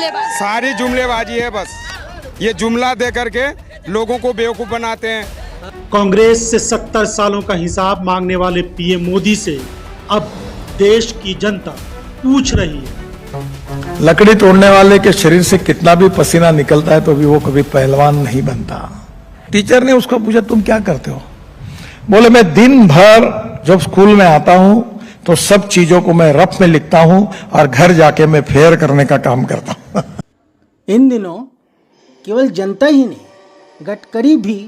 जुमलेबाजी? सारी जुमलेबाजी है, बस ये जुमला दे करके लोगों को बेवकूफ बनाते हैं। कांग्रेस से 70 सालों का हिसाब मांगने वाले पीएम मोदी से अब देश की जनता पूछ रही है। लकड़ी तोड़ने वाले के शरीर से कितना भी पसीना निकलता है तो भी वो कभी पहलवान नहीं बनता। टीचर ने उसको पूछा तुम क्या करते हो? बोले मैं दिन भर जब स्कूल में आता हूं तो सब चीजों को मैं रफ में लिखता हूं और घर जाके मैं फेयर करने का काम करता हूं। इन दिनों केवल जनता ही नहीं, गडकरी भी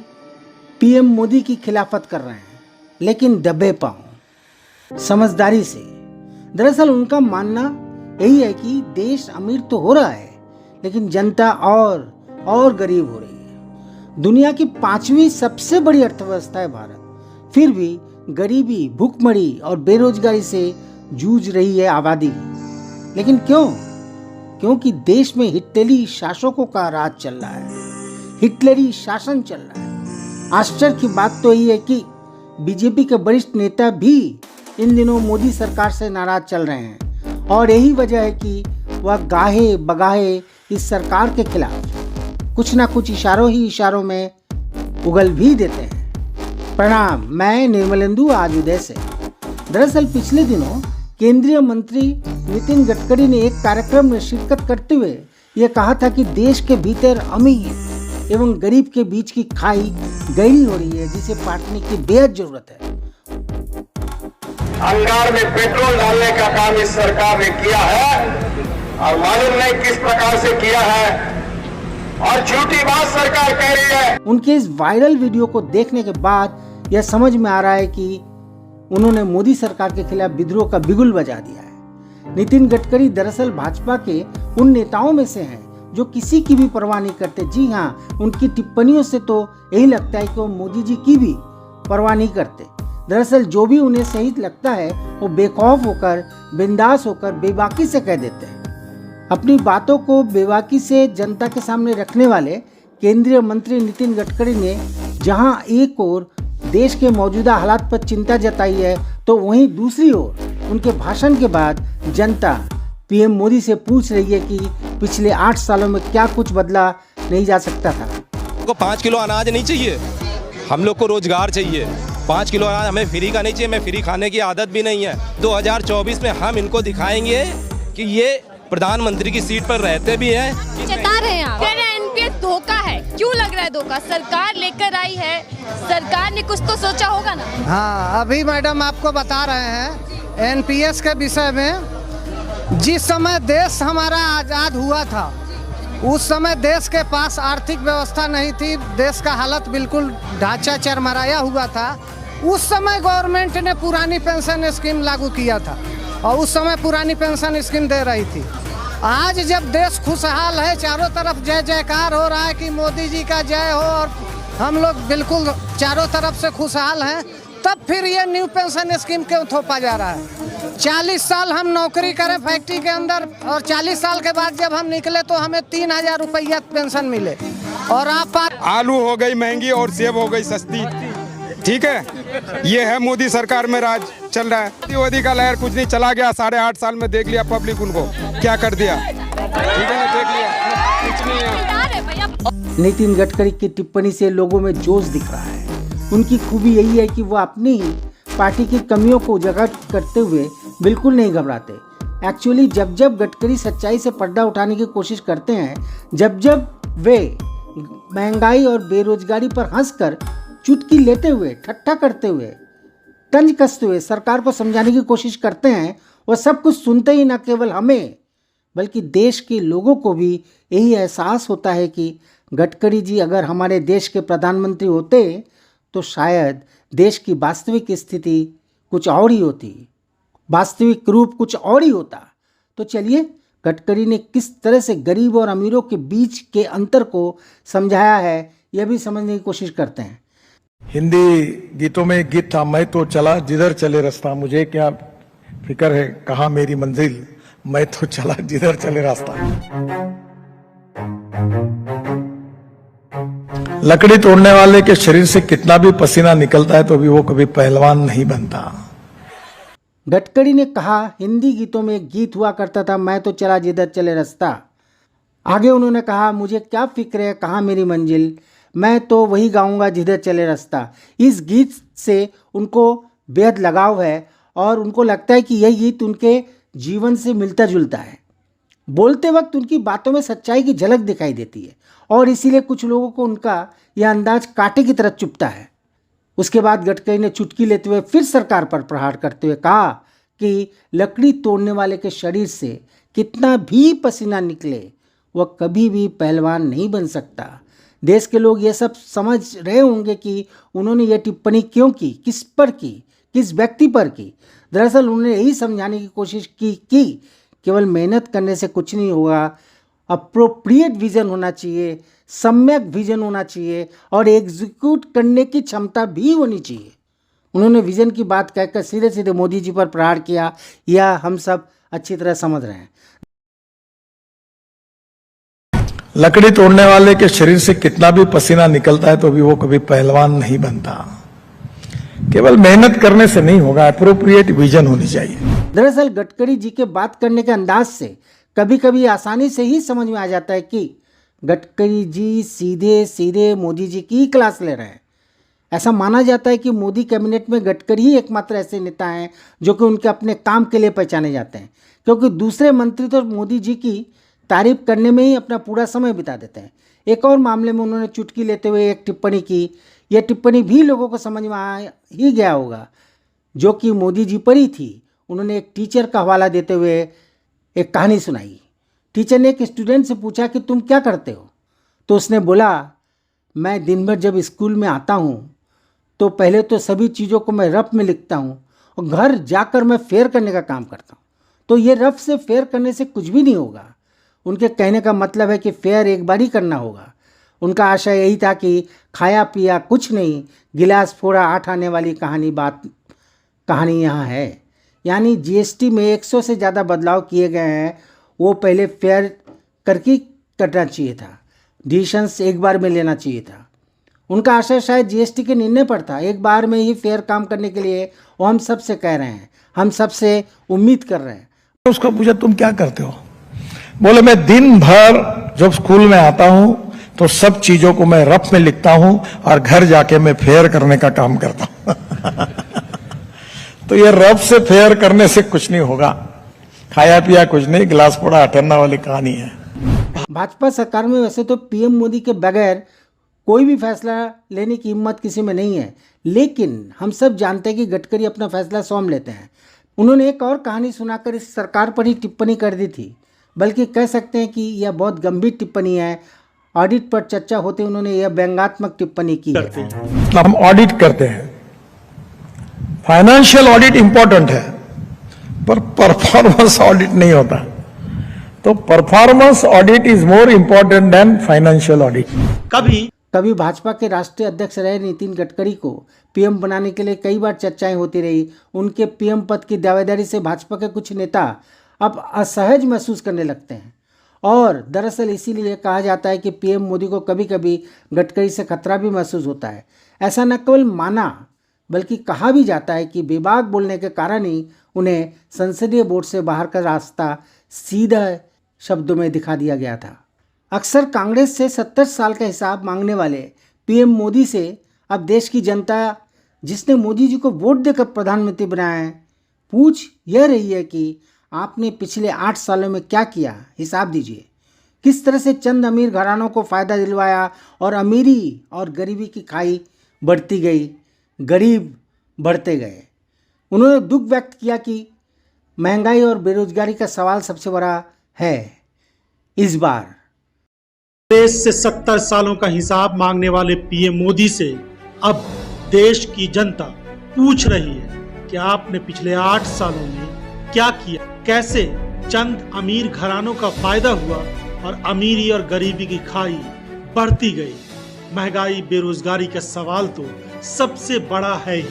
पीएम मोदी की खिलाफत कर रहे हैं, लेकिन दबे पांव, समझदारी से। दरअसल उनका मानना यही है कि देश अमीर तो हो रहा है, लेकिन जनता और गरीब हो रही है। दुनिया की 5वीं सबसे बड़ी अर्थव्यवस्था है भारत, फिर भी गरीबी, भूखमरी और बेरोजगारी से जूझ रही है आबादी। लेकिन क्यों? क्योंकि देश में हिटलरी शासकों का राज चल रहा है, हिटलरी शासन चल रहा है। आश्चर्य की बात तो यही है कि बीजेपी के वरिष्ठ नेता भी इन दिनों मोदी सरकार से नाराज चल रहे हैं, और यही वजह है कि वह गाहे बगाहे इस सरकार के खिलाफ कुछ ना कुछ इशारों में उगल भी देते हैं। प्रणाम, मैं निर्मलेंदु, आज उदय से। दरअसल पिछले दिनों केंद्रीय मंत्री नितिन गडकरी ने एक कार्यक्रम में शिरकत करते हुए यह कहा था कि देश के भीतर अमीर एवं गरीब के बीच की खाई गहरी हो रही है, जिसे पाटने की बेहद जरूरत है। अंगार में पेट्रोल डालने का काम इस सरकार ने किया है, और मालूम नहीं किस प्रकार से किया है, और झूठी बात सरकार कह रही है। उनके इस वायरल वीडियो को देखने के बाद यह समझ में आ रहा है कि उन्होंने मोदी सरकार के खिलाफ विद्रोह का बिगुल बजा दिया है। नितिन गडकरी दरअसल भाजपा के उन नेताओं में से हैं जो किसी की भी परवाह नहीं करते। जी हाँ, उनकी टिप्पणियों से तो यही लगता है कि वो मोदी जी की भी परवाह नहीं करते। दरअसल जो भी उन्हें सही लगता है वो बेखौफ होकर, बिंदास होकर, बेबाकी से कह देते हैं। अपनी बातों को बेबाकी से जनता के सामने रखने वाले केंद्रीय मंत्री नितिन गडकरी ने जहां एक ओर देश के मौजूदा हालात पर चिंता जताई है, तो वहीं दूसरी ओर उनके भाषण के बाद जनता पीएम मोदी से पूछ रही है कि पिछले 8 सालों में क्या कुछ बदला नहीं जा सकता था। को 5 किलो अनाज नहीं चाहिए, हम लोग को रोजगार चाहिए। 5 किलो अनाज हमें फ्री का नहीं चाहिए, हमें फ्री खाने की आदत भी नहीं है। 2024 में हम इनको दिखाएंगे कि ये प्रधानमंत्री की सीट पर रहते भी हैं। चेता रहे हैं आप, एनपीएस धोखा है। क्यों लग रहा है धोखा? सरकार लेकर आई है, सरकार ने कुछ तो सोचा होगा ना। हाँ, अभी मैडम आपको बता रहे हैं एनपीएस के विषय में। जिस समय देश हमारा आज़ाद हुआ था, उस समय देश के पास आर्थिक व्यवस्था नहीं थी, देश का हालत बिल्कुल ढांचा चरमराया हुआ था। उस समय गवर्नमेंट ने पुरानी पेंशन स्कीम लागू किया था, और उस समय पुरानी पेंशन स्कीम दे रही थी। आज जब देश खुशहाल है, चारों तरफ जय जयकार हो रहा है कि मोदी जी का जय हो, और हम लोग बिल्कुल चारों तरफ से खुशहाल हैं, तब फिर ये न्यू पेंशन स्कीम क्यों थोपा जा रहा है? 40 साल हम नौकरी करें फैक्ट्री के अंदर, और 40 साल के बाद जब हम निकले तो हमें 3000 रुपया पेंशन मिले, और आप आलू हो गई महंगी और सेब हो गई सस्ती। ठीक है, ये है मोदी सरकार में राज चल रहा है। मोदी का लहर कुछ नहीं, चला गया। 8.5 साल में देख लिया पब्लिक उनको क्या कर दिया। ठीक है ना, देख लिया, कुछ नहीं है। नितिन गडकरी की टिप्पणी से लोगों में जोश दिख रहा है। उनकी खूबी यही है कि वो अपनी ही पार्टी की कमियों को उजागर करते हुए बिल्कुल नहीं घबराते। एक्चुअली जब गडकरी सच्चाई से पर्दा उठाने की कोशिश करते हैं, जब वे महंगाई और बेरोजगारी पर हंसकर चुटकी लेते हुए, ठट्ठा करते हुए, तंज कसते हुए सरकार को समझाने की कोशिश करते हैं, वह सब कुछ सुनते ही न केवल हमें बल्कि देश के लोगों को भी यही एहसास होता है कि गडकरी जी अगर हमारे देश के प्रधानमंत्री होते तो शायद देश की वास्तविक स्थिति कुछ और ही होती, वास्तविक रूप कुछ और ही होता। तो चलिए गडकरी ने किस तरह से गरीब और अमीरों के बीच के अंतर को समझाया है, यह भी समझने की कोशिश करते हैं। हिंदी गीतों में एक गीत था, मैं तो चला जिधर चले रास्ता, मुझे क्या फिक्र है कहाँ मेरी मंजिल, मैं तो चला जिधर चले रास्ता। लकड़ी तोड़ने वाले के शरीर से कितना भी पसीना निकलता है तो भी वो कभी पहलवान नहीं बनता। गडकरी ने कहा, हिंदी गीतों में एक गीत हुआ करता था, मैं तो चला जिधर चले रास्ता। आगे उन्होंने कहा, मुझे क्या फिक्र है कहाँ मेरी मंजिल, मैं तो वही गाऊंगा जिधर चले रास्ता। इस गीत से उनको बेहद लगाव है और उनको लगता है कि यह गीत उनके जीवन से मिलता जुलता है। बोलते वक्त उनकी बातों में सच्चाई की झलक दिखाई देती है और इसीलिए कुछ लोगों को उनका यह अंदाज कांटे की तरह चुभता है। उसके बाद गडकरी ने चुटकी लेते हुए फिर सरकार पर प्रहार करते हुए कहा कि लकड़ी तोड़ने वाले के शरीर से कितना भी पसीना निकले वह कभी भी पहलवान नहीं बन सकता। देश के लोग ये सब समझ रहे होंगे कि उन्होंने ये टिप्पणी क्यों की, किस पर की, किस व्यक्ति पर की। दरअसल उन्होंने यही समझाने की कोशिश की कि केवल मेहनत करने से कुछ नहीं होगा, अप्रोप्रिएट विजन होना चाहिए, सम्यक विजन होना चाहिए और एग्जीक्यूट करने की क्षमता भी होनी चाहिए। उन्होंने विजन की बात कहकर सीधे सीधे मोदी जी पर प्रहार किया, यह हम सब अच्छी तरह समझ रहे हैं। लकड़ी तोड़ने वाले के शरीर से कितना भी पसीना निकलता है तो भी वो कभी पहलवान नहीं बनता। केवल मेहनत करने से नहीं होगा, अप्रोप्रिएट विजन होनी चाहिए। दरअसल गडकरी जी के बात करने के अंदाज से कभी कभी आसानी से ही समझ में आ जाता है कि गडकरी जी सीधे सीधे मोदी जी की क्लास ले रहे हैं। ऐसा माना जाता है कि मोदी कैबिनेट में गडकरी ही एकमात्र ऐसे नेता हैं जो कि उनके अपने काम के लिए पहचाने जाते हैं, क्योंकि दूसरे मंत्री तो मोदी जी की तारीफ करने में ही अपना पूरा समय बिता देते हैं। एक और मामले में उन्होंने चुटकी लेते हुए एक टिप्पणी की। यह टिप्पणी भी लोगों को समझ में आ ही गया होगा, जो कि मोदी जी पर ही थी। उन्होंने एक टीचर का हवाला देते हुए एक कहानी सुनाई। टीचर ने एक स्टूडेंट से पूछा कि तुम क्या करते हो, तो उसने बोला, मैं दिन भर जब स्कूल में आता हूँ तो पहले तो सभी चीज़ों को मैं रफ में लिखता हूँ और घर जाकर मैं फेयर करने का काम करता हूँ। तो ये रफ से फेयर करने से कुछ भी नहीं होगा। उनके कहने का मतलब है कि फेयर एक बार ही करना होगा। उनका आशय यही था कि खाया पिया कुछ नहीं, गिलास फोड़ा 8 आने वाली कहानी यहाँ है। यानी जीएसटी में 100 से ज़्यादा बदलाव किए गए हैं, वो पहले फेयर करके करना चाहिए था, डिसीशंस एक बार में लेना चाहिए था। उनका आशय शायद जीएसटी के निर्णय पर था, एक बार में ही फेयर काम करने के लिए वो हम सब से कह रहे हैं, हम सब से उम्मीद कर रहे हैं। उसको पूछा, तुम क्या करते हो? बोले, मैं दिन भर जब स्कूल में आता हूं तो सब चीजों को मैं रफ में लिखता हूं और घर जाके मैं फेयर करने का काम करता हूं। तो ये रफ से फेयर करने से कुछ नहीं होगा, खाया पिया कुछ नहीं, गिलास फोड़ा 8 आने वाली कहानी है। भाजपा सरकार में वैसे तो पीएम मोदी के बगैर कोई भी फैसला लेने की हिम्मत किसी में नहीं है, लेकिन हम सब जानते हैं कि गडकरी अपना फैसला स्वयं लेते हैं। उन्होंने एक और कहानी सुनाकर इस सरकार पर ही टिप्पणी कर दी थी, बल्कि कह सकते हैं कि यह बहुत गंभीर टिप्पणी है। ऑडिट पर चर्चा होते उन्होंने यह व्यंग्यात्मक टिप्पणी की है। हम ऑडिट करते हैं, फाइनेंशियल ऑडिट इंपॉर्टेंट है, पर परफॉर्मेंस ऑडिट नहीं होता। तो performance audit is more important than financial audit. कभी भाजपा के राष्ट्रीय अध्यक्ष रहे नितिन गडकरी को पीएम बनाने के लिए कई बार चर्चाएं होती रही। उनके पीएम पद की दावेदारी से भाजपा के कुछ नेता अब असहज महसूस करने लगते हैं और दरअसल इसीलिए कहा जाता है कि पीएम मोदी को कभी कभी गडकरी से खतरा भी महसूस होता है। ऐसा न केवल माना बल्कि कहा भी जाता है कि बेबाक बोलने के कारण ही उन्हें संसदीय बोर्ड से बाहर का रास्ता सीधा शब्दों में दिखा दिया गया था। अक्सर कांग्रेस से 70 साल का हिसाब मांगने वाले पीएम मोदी से अब देश की जनता, जिसने मोदी जी को वोट देकर प्रधानमंत्री बनाया है, पूछ यह रही है कि आपने पिछले 8 सालों में क्या किया, हिसाब दीजिए। किस तरह से चंद अमीर घरानों को फ़ायदा दिलवाया और अमीरी और गरीबी की खाई बढ़ती गई, गरीब बढ़ते गए। उन्होंने दुख व्यक्त किया कि महंगाई और बेरोजगारी का सवाल सबसे बड़ा है इस बार। देश से 70 सालों का हिसाब मांगने वाले पीएम मोदी से अब देश की जनता पूछ रही है कि आपने पिछले 8 सालों में क्या किया, कैसे चंद अमीर घरानों का फायदा हुआ और अमीरी और गरीबी की खाई बढ़ती गई। महंगाई बेरोजगारी का सवाल तो सबसे बड़ा है ही।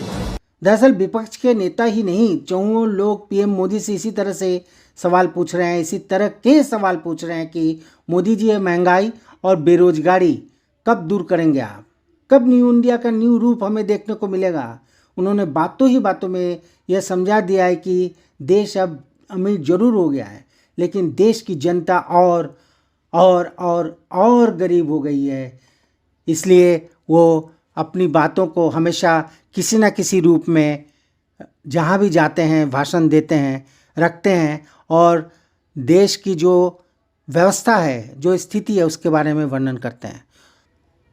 दरअसल विपक्ष के नेता ही नहीं, चौं लोग पीएम मोदी से इसी तरह से सवाल पूछ रहे हैं, इसी तरह के सवाल पूछ रहे हैं कि मोदी जी ये महंगाई और बेरोजगारी कब दूर करेंगे आप, कब न्यू इंडिया का न्यू रूप हमें देखने को मिलेगा। उन्होंने बातों ही बातों में यह समझा दिया है कि देश अब अमीर जरूर हो गया है, लेकिन देश की जनता और और गरीब हो गई है। इसलिए वो अपनी बातों को हमेशा किसी न किसी रूप में जहाँ भी जाते हैं भाषण देते हैं, रखते हैं और देश की जो व्यवस्था है, जो स्थिति है, उसके बारे में वर्णन करते हैं।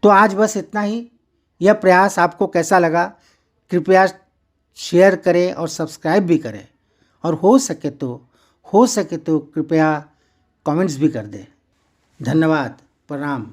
तो आज बस इतना ही। यह प्रयास आपको कैसा लगा कृपया शेयर करें और सब्सक्राइब भी करें, और हो सके तो कृपया कमेंट्स भी कर दें। धन्यवाद, प्रणाम।